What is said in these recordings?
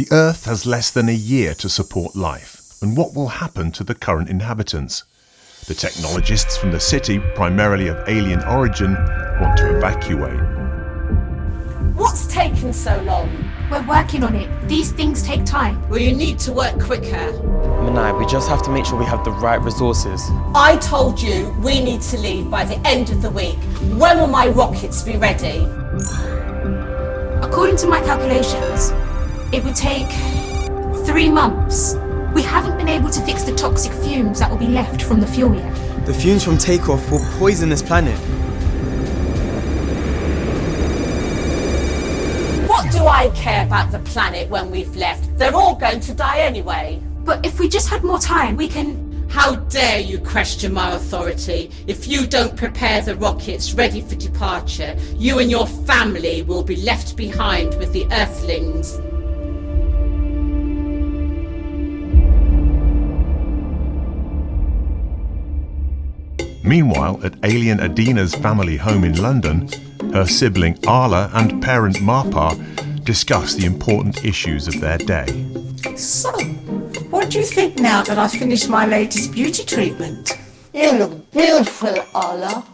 The Earth has less than a year to support life, and what will happen to the current inhabitants? The technologists from the city, primarily of alien origin, want to evacuate. What's taken so long? We're working on it. These things take time. Well, you need to work quicker. Manai, we just have to make sure we have the right resources. I told you we need to leave by the end of the week. When will my rockets be ready? According to my calculations, it would take 3 months. We haven't been able to fix the toxic fumes that will be left from the fuel yet. The fumes from takeoff will poison this planet. What do I care about the planet when we've left? They're all going to die anyway. But if we just had more time, we can... How dare you question my authority? If you don't prepare the rockets ready for departure, you and your family will be left behind with the Earthlings. Meanwhile, at alien Adina's family home in London, her sibling Arla and parent Marpa discuss the important issues of their day. So, what do you think now that I've finished my latest beauty treatment? You look beautiful, Arla.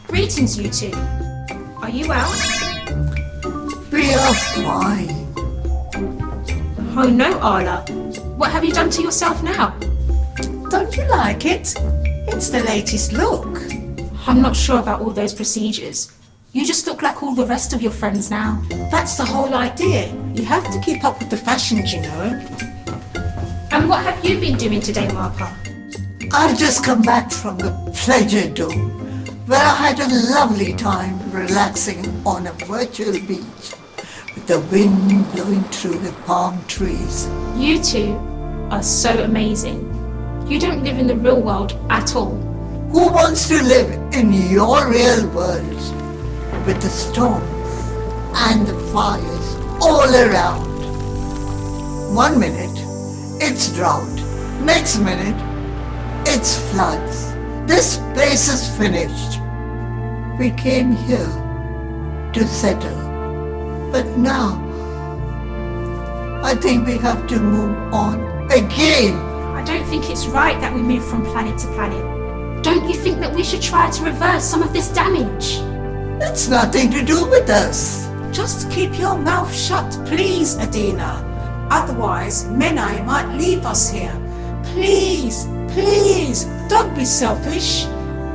Greetings, you two. Are you well? We are fine. Oh no, Arla. What have you done to yourself now? Don't you like it? It's the latest look. I'm not sure about all those procedures. You just look like all the rest of your friends now. That's the whole idea. You have to keep up with the fashions, you know. And what have you been doing today, Marpa? I've just come back from the Pleasure Dome, where I had a lovely time relaxing on a virtual beach with the wind blowing through the palm trees. You two are so amazing. You don't live in the real world at all. Who wants to live in your real world with the storms and the fires all around? 1 minute, it's drought. Next minute, it's floods. This place is finished. We came here to settle. But now, I think we have to move on again. I don't think it's right that we move from planet to planet. Don't you think that we should try to reverse some of this damage? It's nothing to do with us. Just keep your mouth shut, please, Adina. Otherwise, Menai might leave us here. Please, please, don't be selfish.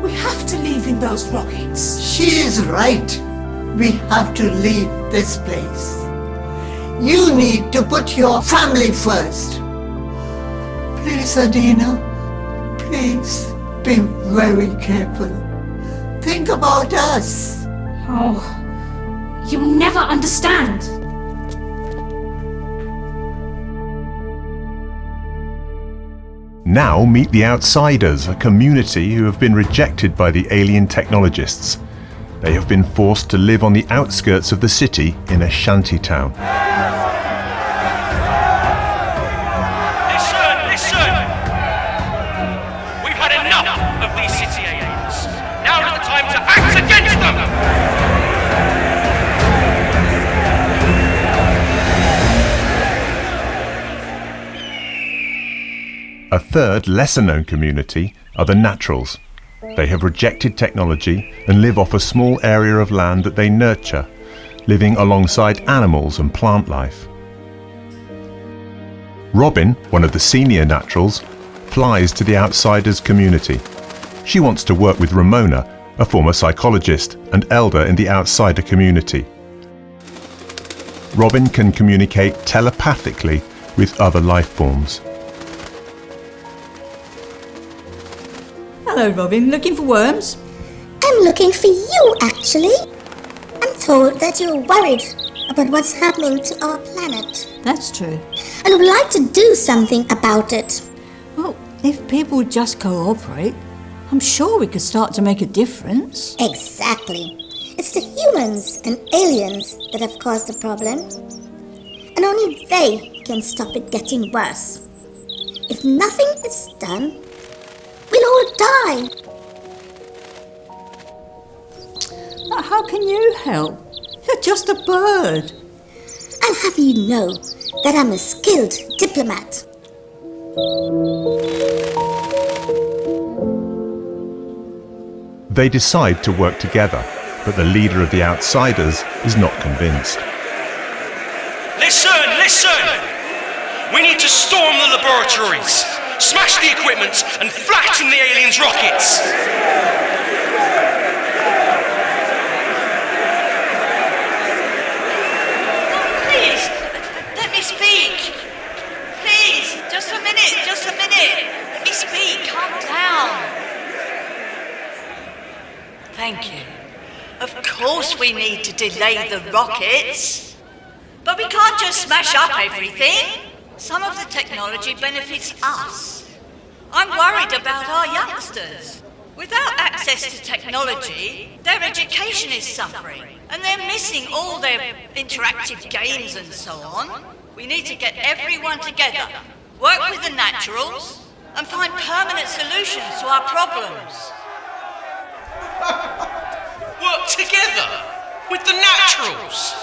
We have to leave in those rockets. She is right. We have to leave this place. You need to put your family first. Please, Adina, please be very careful. Think about us. Oh, you'll never understand. Now meet the Outsiders, a community who have been rejected by the alien technologists. They have been forced to live on the outskirts of the city in a shanty town. Listen! We've had enough of these city aliens. Now is the time to act against them! A third, lesser-known community are the Naturals. They have rejected technology and live off a small area of land that they nurture, living alongside animals and plant life. Robin, one of the senior Naturals, flies to the Outsiders community. She wants to work with Ramona, a former psychologist and elder in the Outsider community. Robin can communicate telepathically with other life forms. Hello, Robin. Looking for worms? I'm looking for you, actually. I'm told that you're worried about what's happening to our planet. That's true. And would like to do something about it. Well, if people would just cooperate, I'm sure we could start to make a difference. Exactly. It's the humans and aliens that have caused the problem. And only they can stop it getting worse. If nothing is done, we'll all die. How can you help? You're just a bird. I'll have you know that I'm a skilled diplomat. They decide to work together, but the leader of the Outsiders is not convinced. Listen, listen! We need to storm the laboratories, smash the equipment, and flatten the aliens' rockets! Please, let me speak. Please, just a minute. Let me speak, calm down. Thank you. Of course we need to delay the rockets. But we can't just smash up everything. Some of the technology benefits us. I'm worried about our youngsters. Without access to technology, their education is suffering, and they're missing all their interactive games and so on. We need to get everyone together, work with the naturals, and find permanent solutions to our problems. Work together with the naturals!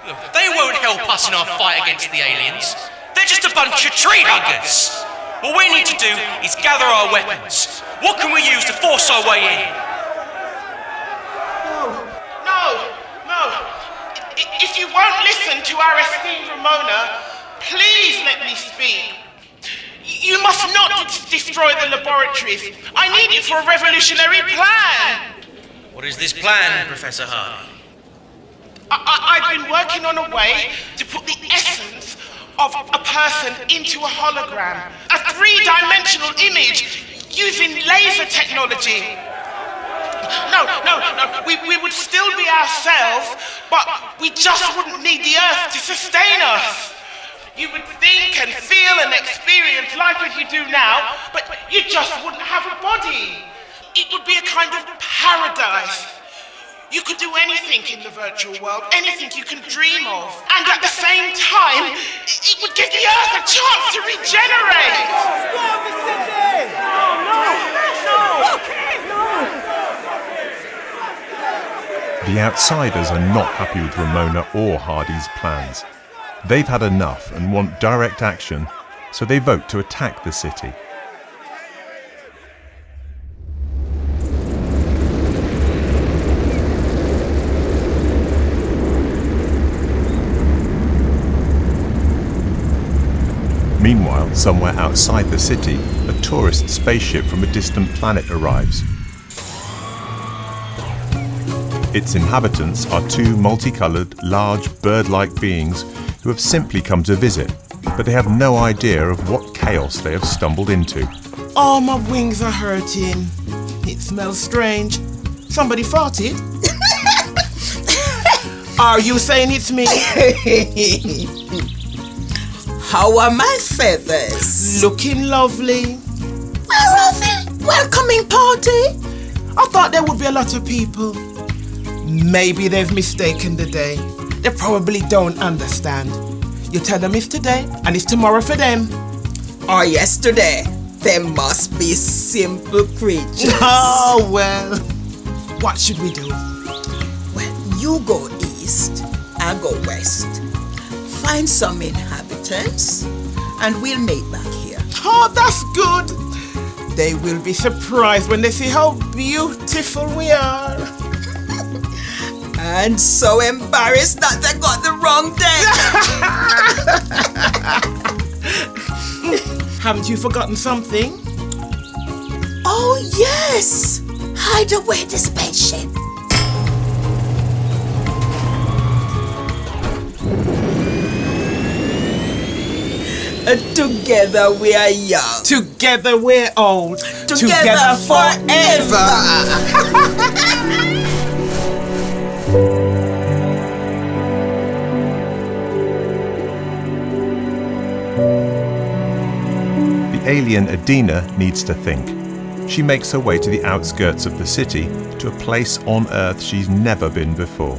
Look, they won't help us in our fight against the aliens. They're just a bunch of tree huggers. What we need to do is gather our weapons. What can we use to force our way in? No. If you won't listen to our esteemed Ramona, please let me speak. You must not destroy the laboratories. I need it for a revolutionary plan. What is this plan, Professor Hardy? I've been working on a way to put the essence of a person into a hologram, a three-dimensional image using laser technology. No, we would still be ourselves, but we just wouldn't need the Earth to sustain us. You would think and feel and experience life as you do now, but you just wouldn't have a body. It would be a kind of paradise. You could do anything in the virtual world, anything you can dream of. And at the same time, it would give the Earth a chance to regenerate. Storm the city! No! The Outsiders are not happy with Ramona or Hardy's plans. They've had enough and want direct action, so they vote to attack the city. Meanwhile, somewhere outside the city, a tourist spaceship from a distant planet arrives. Its inhabitants are two multicolored, large, bird-like beings who have simply come to visit, but they have no idea of what chaos they have stumbled into. Oh, my wings are hurting. It smells strange. Somebody farted? Are you saying it's me? How are my feathers? Looking lovely. Where are they? Welcoming party? I thought there would be a lot of people. Maybe they've mistaken the day. They probably don't understand. You tell them it's today and it's tomorrow for them. Or yesterday. They must be simple creatures. Oh, well. What should we do? Well, you go east, I go west. Find some inhabitants and we'll meet back here. Oh, that's good. They will be surprised when they see how beautiful we are. And so embarrassed that they got the wrong day. Haven't you forgotten something? Oh, yes! Hide away the spaceship. Together we are young. Together we're old. Together forever. The alien Adina needs to think. She makes her way to the outskirts of the city, to a place on Earth she's never been before.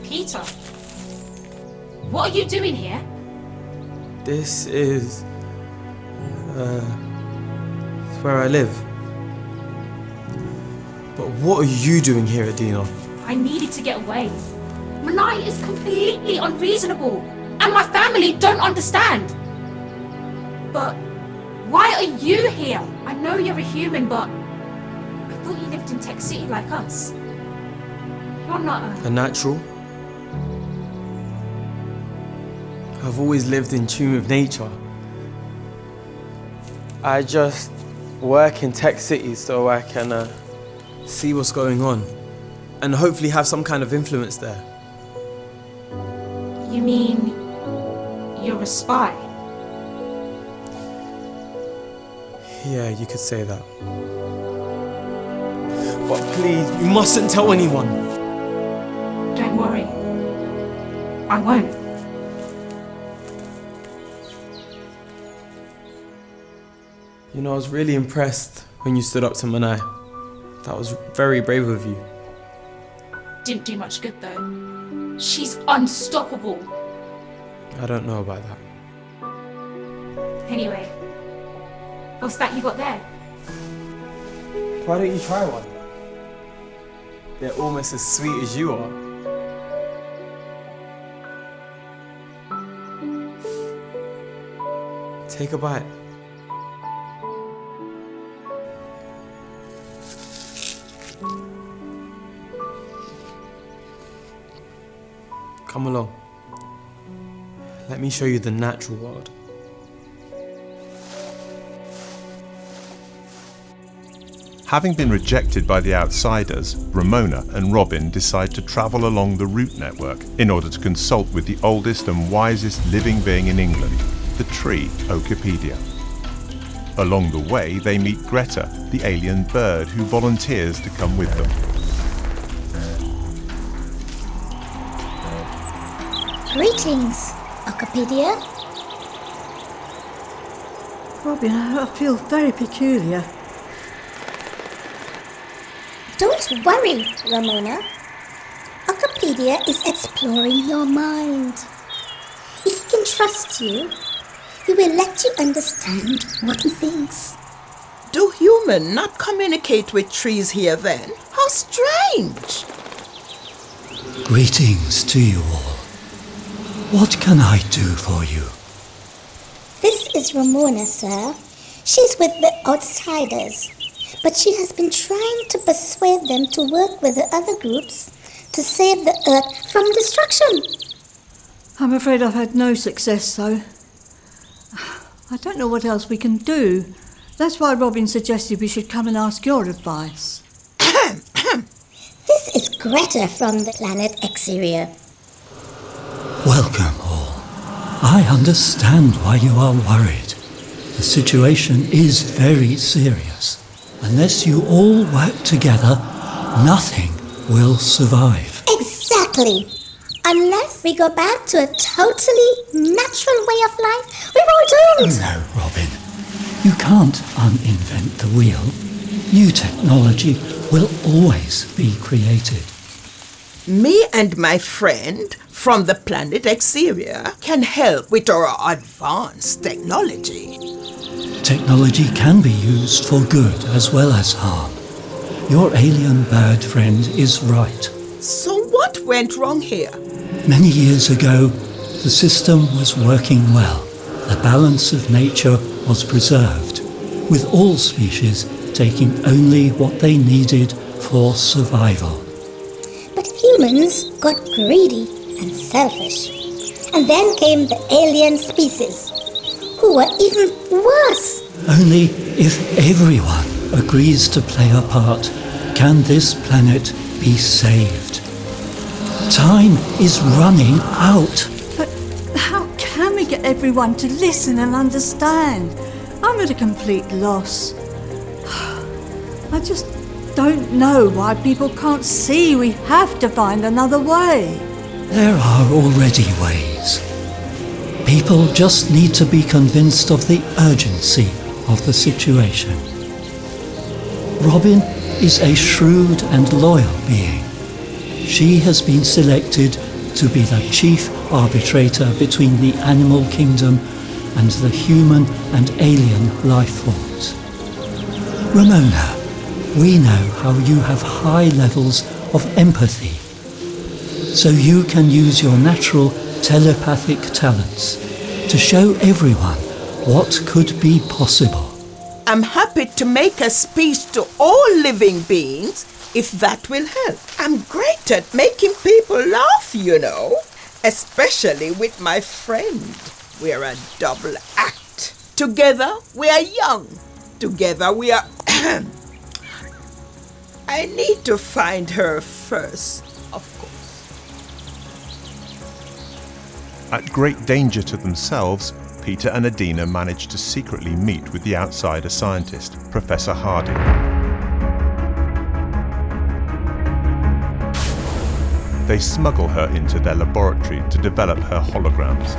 Peter, what are you doing here? This is... it's where I live. But what are you doing here, Adina? I needed to get away. Manai is completely unreasonable, and my family don't understand. But why are you here? I know you're a human, but I thought you lived in Tech City like us. You're not A natural? I've always lived in tune with nature. I just work in Tech City so I can see what's going on and hopefully have some kind of influence there. You mean you're a spy? Yeah, you could say that. But please, you mustn't tell anyone. Don't worry. I won't. You know, I was really impressed when you stood up to Manai. That was very brave of you. Didn't do much good though. She's unstoppable. I don't know about that. Anyway, what's that you got there? Why don't you try one? They're almost as sweet as you are. Take a bite. Come along. Let me show you the natural world. Having been rejected by the outsiders, Ramona and Robin decide to travel along the route network in order to consult with the oldest and wisest living being in England, the tree Okipedia. Along the way, they meet Greta, the alien bird who volunteers to come with them. Greetings, Okipedia. Robin, I feel very peculiar. Don't worry, Ramona. Okipedia is exploring your mind. If he can trust you, he will let you understand what he thinks. Do humans not communicate with trees here then? How strange! Greetings to you all. What can I do for you? This is Ramona, sir. She's with the outsiders, but she has been trying to persuade them to work with the other groups to save the Earth from destruction. I'm afraid I've had no success, though. I don't know what else we can do. That's why Robin suggested we should come and ask your advice. This is Greta from the planet Exeria. Welcome all. I understand why you are worried. The situation is very serious. Unless you all work together, nothing will survive. Exactly. Unless we go back to a totally natural way of life, we're all doomed. No, Robin. You can't uninvent the wheel. New technology will always be created. Me and my friend from the planet Exeria can help with our advanced technology. Technology can be used for good as well as harm. Your alien bird friend is right. So what went wrong here? Many years ago, the system was working well. The balance of nature was preserved, with all species taking only what they needed for survival. But humans got greedy and selfish. And then came the alien species, who were even worse. Only if everyone agrees to play a part can this planet be saved. Time is running out. But how can we get everyone to listen and understand? I'm at a complete loss. I just don't know why people can't see we have to find another way. There are already ways. People just need to be convinced of the urgency of the situation. Robin is a shrewd and loyal being. She has been selected to be the chief arbitrator between the animal kingdom and the human and alien life forms. Ramona, we know how you have high levels of empathy, so you can use your natural telepathic talents to show everyone what could be possible. I'm happy to make a speech to all living beings if that will help. I'm great at making people laugh, you know, especially with my friend. We're a double act. Together we are young. Together we are... I need to find her first, of course. At great danger to themselves, Peter and Adina manage to secretly meet with the outsider scientist, Professor Hardy. They smuggle her into their laboratory to develop her holograms.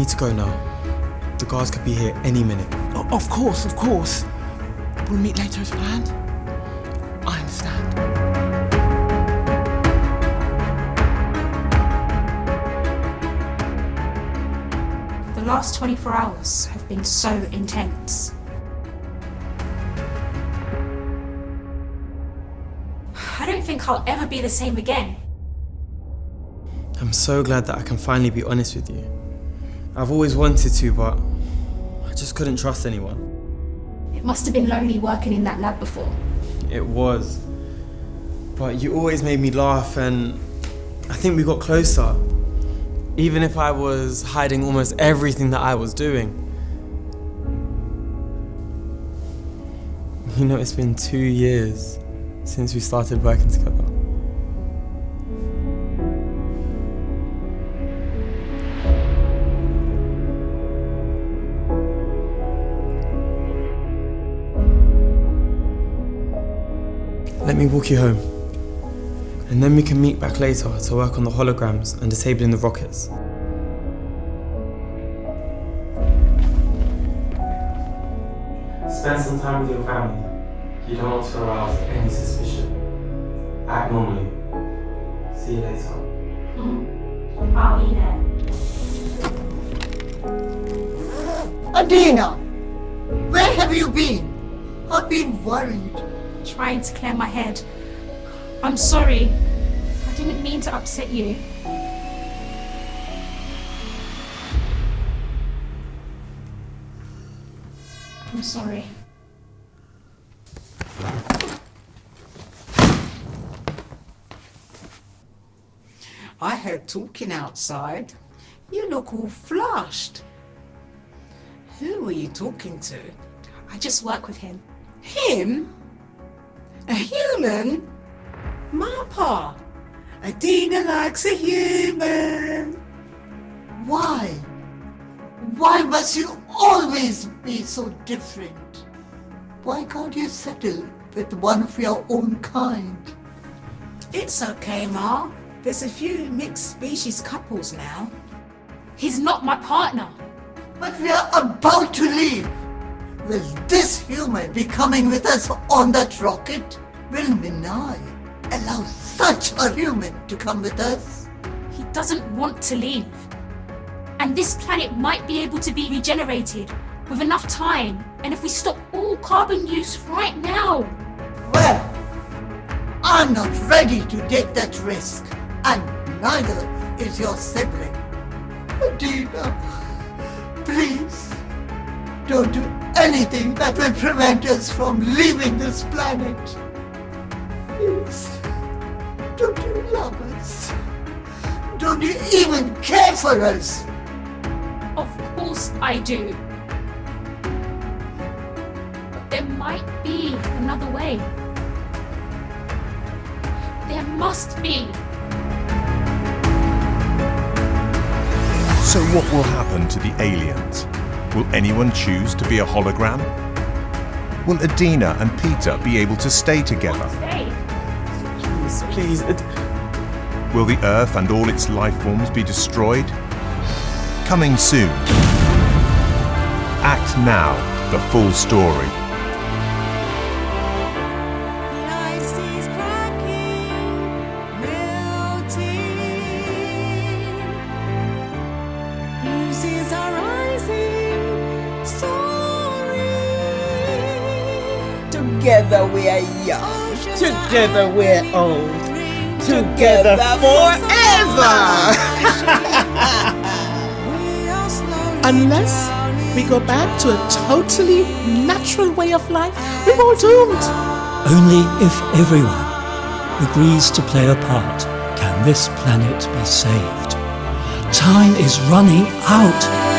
To go now. The guards could be here any minute. Oh, of course. We'll meet later as planned. I understand. The last 24 hours have been so intense. I don't think I'll ever be the same again. I'm so glad that I can finally be honest with you. I've always wanted to, but I just couldn't trust anyone. It must have been lonely working in that lab before. It was. But you always made me laugh, and I think we got closer. Even if I was hiding almost everything that I was doing. You know, it's been 2 years since we started working together. Let me walk you home, and then we can meet back later to work on the holograms and disabling the rockets. Spend some time with your family. You don't want to arouse any suspicion. Act normally. See you later. I'll be there. Adina, where have you been? I've been worried. Trying to clear my head. I'm sorry. I didn't mean to upset you. I'm sorry. I heard talking outside. You look all flushed. Who were you talking to? I just work with him. Him? A human? Mappa. Adina likes a human. Why? Why must you always be so different? Why can't you settle with one of your own kind? It's okay, Ma. There's a few mixed species couples now. He's not my partner. But we are about to leave. Will this human be coming with us on that rocket? Will Minai allow such a human to come with us? He doesn't want to leave. And this planet might be able to be regenerated with enough time, and if we stop all carbon use right now. Well, I'm not ready to take that risk, and neither is your sibling. Adina, please, don't do anything that will prevent us from leaving this planet. Please, don't you love us? Don't you even care for us? Of course I do. But there might be another way. There must be. So what will happen to the aliens? Will anyone choose to be a hologram? Will Adina and Peter be able to stay together? Stay. Please. Will the Earth and all its life forms be destroyed? Coming soon. Act Now, the full story. Together we are young. Together we're old. Together forever. Unless we go back to a totally natural way of life, we're all doomed. Only if everyone agrees to play a part can this planet be saved. Time is running out.